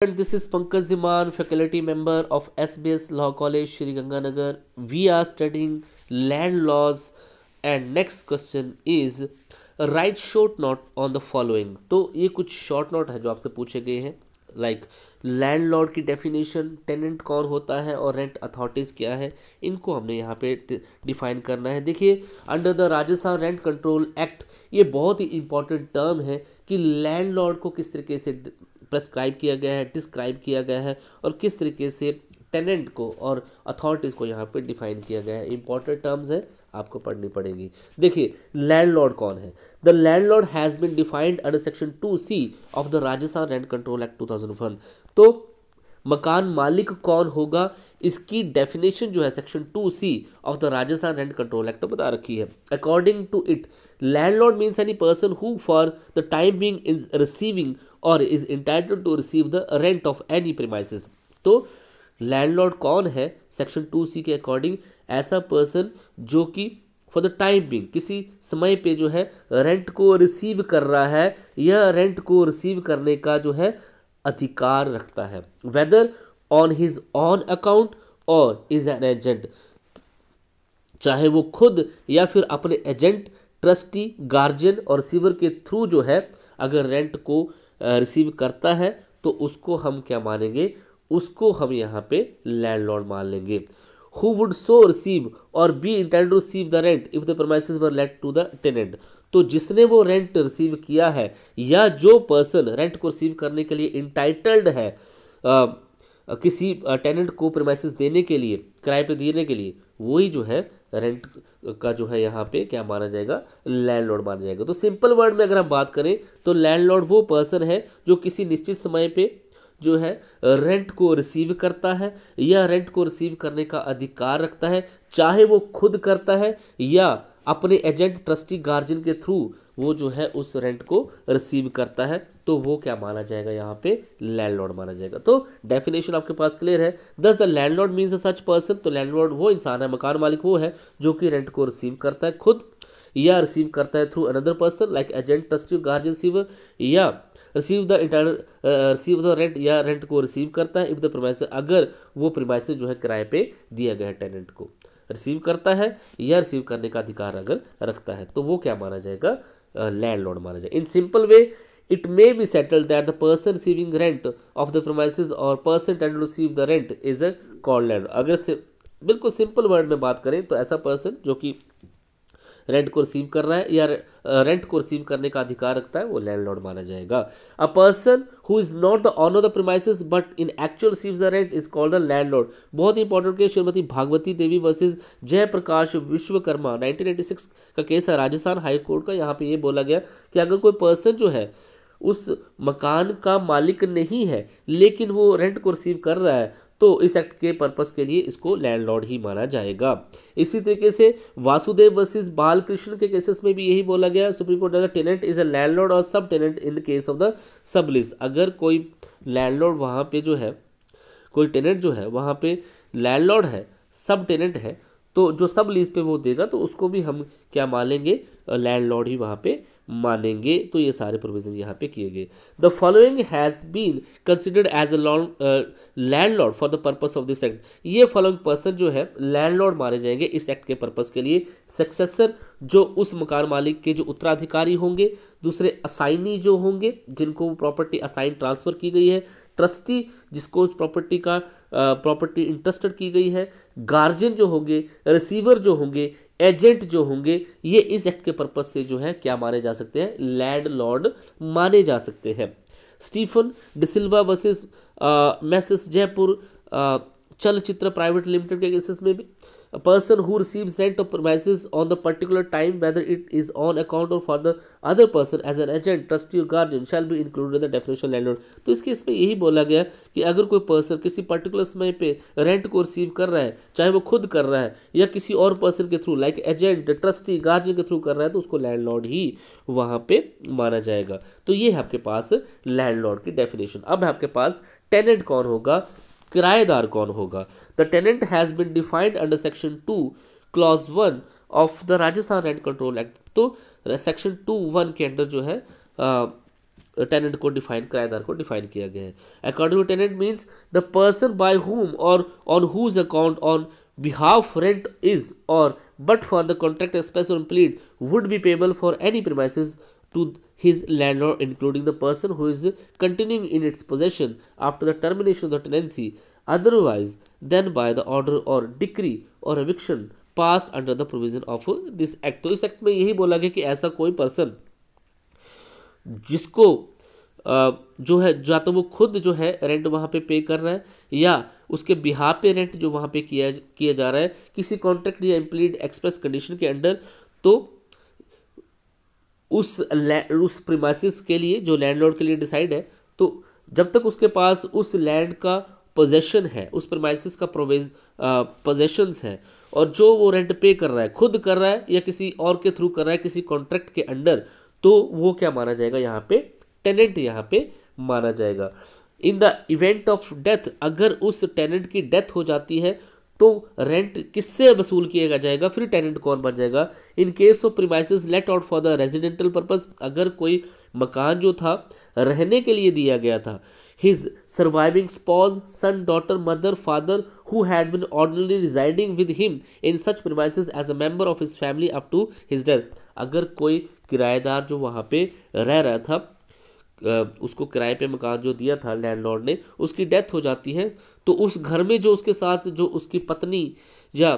And this is Pankaj Ziman, faculty member of SBS Law College, Shri Ganganagar. We are studying land laws, and next question is write short note on the following. तो ये कुछ short note है जो आपसे पूछे गए हैं, like landlord की डेफिनेशन, टेनेंट कौन होता है और रेंट अथॉरिटीज़ क्या है, इनको हमने यहाँ पे डिफाइन करना है। देखिए, under the Rajasthan rent control act, ये बहुत ही इंपॉर्टेंट टर्म है कि लैंडलॉर्ड को किस तरीके से प्रेस्क्राइब किया गया है, डिस्क्राइब किया गया है और किस तरीके से टेनेंट को और अथॉरिटीज़ को यहाँ पे डिफाइन किया गया है। इंपॉर्टेंट टर्म्स है, आपको पढ़नी पड़ेगी। देखिए, लैंडलॉर्ड कौन है? The landlord has been defined under section 2C of the Rajasthan rent control act 2001। तो मकान मालिक कौन होगा, इसकी डेफिनेशन जो है section 2C of the Rajasthan rent control act में बता रखी है। According to it, landlord means any person who for the time being is receiving और is entitled to receive the rent of any premises. तो landlord कौन है section 2C के according? ऐसा पर्सन जो कि फॉर द टाइम बीइंग, किसी समय पे जो है रेंट को रिसीव कर रहा है या रेंट को रिसीव करने का जो है अधिकार रखता है, whether on his own account or is an agent, चाहे वो खुद या फिर अपने एजेंट, ट्रस्टी, गार्जियन और रिसीवर के थ्रू जो है अगर रेंट को रिसीव करता है तो उसको हम क्या मानेंगे? उसको हम यहाँ पे लैंडलॉर्ड मान लेंगे। Who would so receive or be entitled to receive the rent if the premises were let to the tenant? तो जिसने वो रेंट रिसीव किया है या जो पर्सन रेंट को रिसीव करने के लिए इंटाइटल्ड है किसी टेनेंट को प्रीमाइसेस देने के लिए, किराए पे देने के लिए, वही जो है रेंट का जो है यहाँ पे क्या माना जाएगा? लैंडलॉर्ड माना जाएगा। तो सिंपल वर्ड में अगर हम बात करें तो लैंडलॉर्ड वो पर्सन है जो किसी निश्चित समय पे जो है रेंट को रिसीव करता है या रेंट को रिसीव करने का अधिकार रखता है, चाहे वो खुद करता है या अपने एजेंट, ट्रस्टी, गार्जियन के थ्रू वो जो है उस रेंट को रिसीव करता है, तो वो क्या माना जाएगा? यहाँ पे लैंडलॉर्ड माना जाएगा। तो डेफिनेशन आपके पास क्लियर है। दस the landlord means a such person, तो लैंडलॉर्ड वो इंसान है, मकान मालिक वो है जो कि रेंट को रिसीव करता है खुद या रिसीव करता है through another person like agent, trustee, guardian, receiver, या रिसीव द रेंट या रेंट को रिसीव करता है इफ द प्रीमाइसेस, अगर वो प्रीमाइसेस जो है किराए पे दिया गया है टेनेंट को, रिसीव करता है या रिसीव करने का अधिकार अगर रखता है, तो वो क्या माना जाएगा? लैंडलॉर्ड माना जाएगा। In simple way it may be settled that the person receiving rent of the premises और person tend to receive the rent is a called landlord. अगर से बिल्कुल सिंपल वर्ड में बात करें तो ऐसा पर्सन जो कि रेंट को रिसीव कर रहा है या रेंट को रिसीव करने का अधिकार रखता है, वो लैंडलॉर्ड माना जाएगा। A person who is not the owner of the premises but in actual receives the rent is called the landlord. बहुत ही important case Shrimati Bhagwati Devi versus Jayprakash Vishwakarma 1996 का केस है राजस्थान हाई कोर्ट का। यहाँ पे ये बोला गया कि अगर कोई पर्सन जो है उस मकान का मालिक नहीं है लेकिन वो रेंट को रिसीव कर रहा है, तो इस एक्ट के पर्पस के लिए इसको लैंडलॉर्ड ही माना जाएगा। इसी तरीके से वासुदेव वर्सेस बालकृष्ण के केसेस में भी यही बोला गया, supreme court tenant is a landlord और sub tenant in case of the sub lease. अगर कोई लैंडलॉर्ड वहाँ पे जो है, कोई टेनेंट जो है वहाँ पे लैंडलॉर्ड है, सब टेनेंट है, तो जो सब लीज पे वो देगा तो उसको भी हम क्या मानेंगे? लैंडलॉर्ड ही वहाँ पे मानेंगे। तो ये सारे प्रोविजन यहाँ पे किए गए। The following has been considered as a landlord for the purpose of this act. ये फॉलोइंग पर्सन जो है लैंडलॉर्ड माने जाएंगे इस एक्ट के पर्पस के लिए। सक्सेसर, जो उस मकान मालिक के जो उत्तराधिकारी होंगे, दूसरे असाइनी जो होंगे जिनको प्रॉपर्टी असाइन ट्रांसफर की गई है, ट्रस्टी जिसको प्रॉपर्टी का प्रॉपर्टी इंटरेस्टेड की गई है, गार्जियन जो होंगे, रिसीवर जो होंगे, एजेंट जो होंगे, ये इस एक्ट के पर्पस से जो है क्या माने जा सकते हैं? लैंडलॉर्ड माने जा सकते हैं। Stephen D'Silva versus messrs Jaipur Chalchitra private limited के केसेस में भी a person who receives rent of premises on the particular time whether it is on account or for the other person as an agent, trustee or guardian shall be included in the definition landlord। तो इस case में यही बोला गया कि अगर कोई person किसी पर्टिकुलर समय पे रेंट को रिसीव कर रहा है, चाहे वो खुद कर रहा है या किसी और पर्सन के through like agent, trustee, guardian के थ्रू कर रहा है, तो उसको लैंडलॉर्ड ही वहाँ पे माना जाएगा। तो ये है आपके पास लैंडलॉर्ड की डेफिनेशन। अब है आपके पास टेनेंट कौन होगा, किराएदार कौन होगा। The tenant has been defined under section 2 clause 1 of the Rajasthan rent control act. तो सेक्शन 2(1) के अंदर जो है टेनेंट को डिफाइन, किराएदार को डिफाइन किया गया है। According to tenant means the person by whom और on whose account on behalf rent is और but for the contract express और implied would be payable for any premises to his landlord including the person who is continuing in its possession after the termination of the tenancy otherwise than by the order or decree or eviction passed under the provision of this act। तो इस act में यही बोला गया कि ऐसा कोई person जिसको जो है या तो वो खुद जो है रेंट वहाँ पे कर रहा है या उसके बिहाफ पे रेंट जो वहाँ पे किया जा रहा है किसी कॉन्ट्रैक्ट या इम्प्लीड एक्सप्रेस कंडीशन के अंडर, तो उस प्रीमाइसिस के लिए जो लैंडलॉर्ड के लिए डिसाइड है, तो जब तक उसके पास उस लैंड का पोजेशन है, उस प्रीमाइसिस का पोजेशंस है और जो वो रेंट पे कर रहा है, खुद कर रहा है या किसी और के थ्रू कर रहा है किसी कॉन्ट्रैक्ट के अंडर, तो वो क्या माना जाएगा यहाँ पे, टेनेंट यहाँ पे माना जाएगा। In the event of death, अगर उस टेनेंट की डेथ हो जाती है तो रेंट किससे वसूल किया जाएगा, फिर टेनेंट कौन बन जाएगा। इन case of premises let out for the residential purpose, अगर कोई मकान जो था रहने के लिए दिया गया था, his surviving spouse son daughter mother father who had been ordinary residing with him in such premises as a member of his family up to his death, अगर कोई किराएदार जो वहाँ पे रह रहा था, उसको किराए पे मकान जो दिया था लैंडलॉर्ड ने, उसकी डेथ हो जाती है, तो उस घर में जो उसके साथ जो उसकी पत्नी या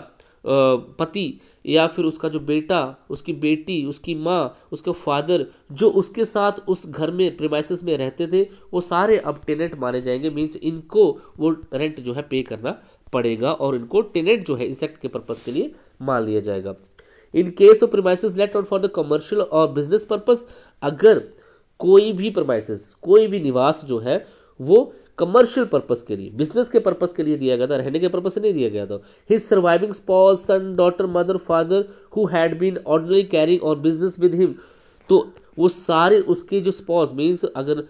पति या फिर उसका जो बेटा, उसकी बेटी, उसकी माँ, उसके फादर जो उसके साथ उस घर में प्रीमाइसेस में रहते थे, वो सारे अब टेनेंट माने जाएंगे। मीन्स इनको वो रेंट जो है पे करना पड़ेगा और इनको टेनेंट जो है इस एक्ट के पर्पज़ के लिए मान लिया जाएगा। इन case of premises let out for the commercial और बिजनेस पर्पस, अगर कोई भी प्रीमाइसेस, कोई भी निवास जो है वो कमर्शियल पर्पस के लिए, बिजनेस के पर्पस के लिए दिया गया था, रहने के पर्पस से नहीं दिया गया था। His surviving spouse son daughter mother father who had been ordinary carrying on business with him, तो वो सारे उसके जो स्पॉज मीन्स अगर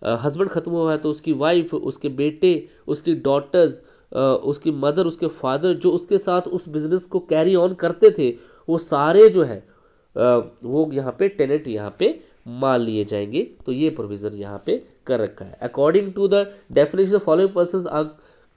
हस्बैंड खत्म हुआ है तो उसकी वाइफ, उसके बेटे, उसकी डॉटर्स, उसकी मदर, उसके फादर जो उसके साथ उस बिजनेस को कैरी ऑन करते थे, वो सारे जो है वो यहाँ पे टेनेंट यहाँ पे मान लिए जाएंगे। तो ये प्रोविजन यहाँ पे कर रखा है। According to the definition following persons are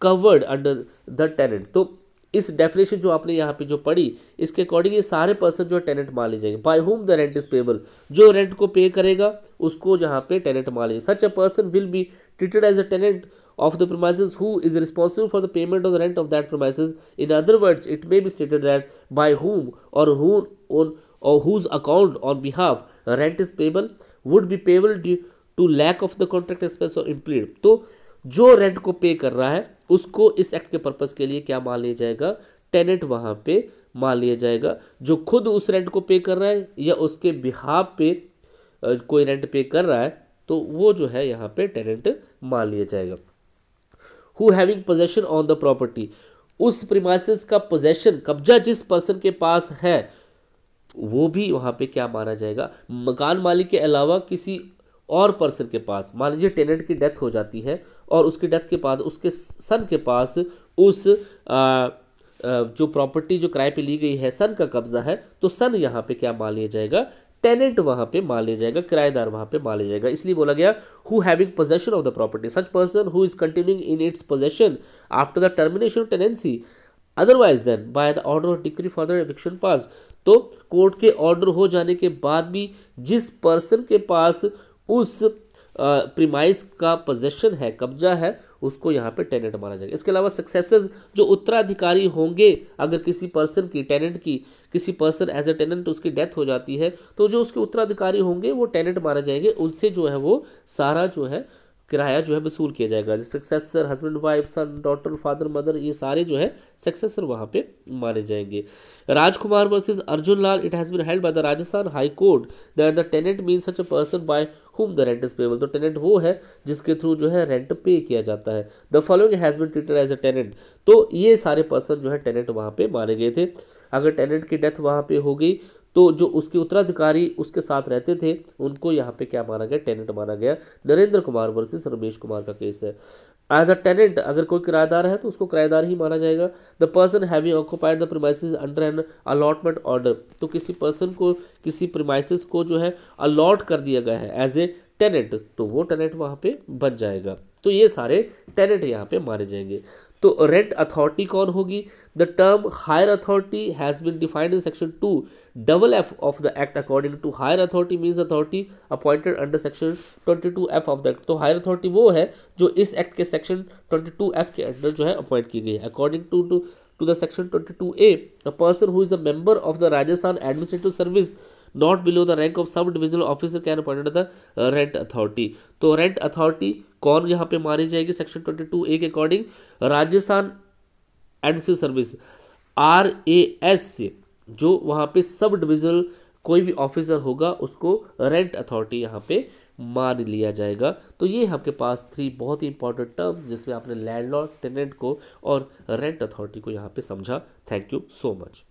covered under the tenant, तो इस डेफिनेशन जो आपने यहाँ पे जो पढ़ी, इसके अकॉर्डिंग ये सारे पर्सन जो टेनेंट मान लिए जाएंगे। By whom the rent is payable, जो रेंट को पे करेगा उसको यहाँ पे टेनेंट मान लीजिए। Such a person will be treated as a tenant of the premises who is responsible for the payment of the rent of that premises. In other words, it may be stated that by whom or who on or whose account on behalf rent is payable would be payable due to lack of the contract express or implead। तो जो rent को पे कर रहा है उसको इस act के पर्पस के लिए क्या मान लिया जाएगा, टेनेंट वहाँ पे मान लिया जाएगा। जो खुद उस रेंट को पे कर रहा है या उसके बिहाफ पे कोई रेंट पे कर रहा है, तो वो जो है यहाँ पे टेनेंट मान लिया जाएगा। Who having possession on the property, उस प्रीमाइसेस का पोजेशन, कब्जा जिस पर्सन के पास है, वो भी वहाँ पे क्या माना जाएगा, मकान मालिक के अलावा किसी और पर्सन के पास। मान लीजिए टेनेंट की डेथ हो जाती है और उसकी डेथ के बाद उसके सन के पास उस जो प्रॉपर्टी जो किराए पे ली गई है, सन का कब्जा है, तो सन यहाँ पे क्या मान लिया जाएगा, टेनेंट वहाँ पे मान लिया जाएगा, किराएदार वहाँ पे मान लिया जाएगा। इसलिए बोला गया who having possession of the property, such person who is continuing in its possession after the termination of tenancy otherwise than by the order of decree for the eviction pass, तो कोर्ट के order हो जाने के बाद भी जिस person के पास उस प्रीमाइस का पोजेशन है, कब्जा है, उसको यहाँ पे टेनेंट माना जाएगा। इसके अलावा सक्सेसर्स जो उत्तराधिकारी होंगे, अगर किसी पर्सन की, टेनेंट की, किसी पर्सन एज ए टेनेंट उसकी डेथ हो जाती है, तो जो उसके उत्तराधिकारी होंगे वो टेनेंट माने जाएंगे। उनसे जो है वो सारा जो है किराया जो है वसूल किया जाएगा। Successor, husband wife, son daughter father mother, ये सारे जो है सक्सेसर वहाँ पे माने जाएंगे। Rajkumar versus Arjun Lal, it has been held by the Rajasthan high court that the tenant mean such a person by whom the rent is payable, तो टेनेंट वो है जिसके थ्रू जो है रेंट पे किया जाता है। The following has been treated as a tenant, तो ये सारे पर्सन जो है टेनेंट वहाँ पे माने गए थे। अगर टेनेंट की डेथ वहाँ पे हो गई तो जो उसके उत्तराधिकारी उसके साथ रहते थे उनको यहाँ पे क्या माना गया, टेनेंट माना गया। नरेंद्र कुमार वर्सेस रमेश कुमार का केस है। एज अ टेनेंट अगर कोई किराएदार है तो उसको किराएदार ही माना जाएगा। The person having occupied the premises under an allotment order, तो किसी पर्सन को किसी प्रीमाइसेस को जो है अलॉट कर दिया गया है एज ए टेनेंट, तो वो टेनेंट वहाँ पे बन जाएगा। तो ये सारे टेनेंट यहाँ पे माने जाएंगे। तो रेंट अथॉरिटी कौन होगी? The term higher authority has been defined in section 2(f) of the act. According to higher authority means authority appointed under section 22(f) of the act. तो हायर अथॉरिटी वो है जो इस एक्ट के section 22(f) के under जो है appoint की गई है। According to the section 22(a), a person who is a member of the Rajasthan Administrative Service not below the rank of sub divisional officer can appointed the rent authority. तो rent authority कौन यहाँ पे मानी जाएगी? Section 22(a) के according Rajasthan administrative service RAS से जो वहाँ पे सब डिविजनल कोई भी ऑफिसर होगा उसको रेंट अथॉरिटी यहाँ पे मान लिया जाएगा। तो ये आपके पास 3 बहुत ही इंपॉर्टेंट टर्म्स जिसमें आपने लैंडलॉर्ड, टेनेंट को और रेंट अथॉरिटी को यहाँ पे समझा। Thank you so much.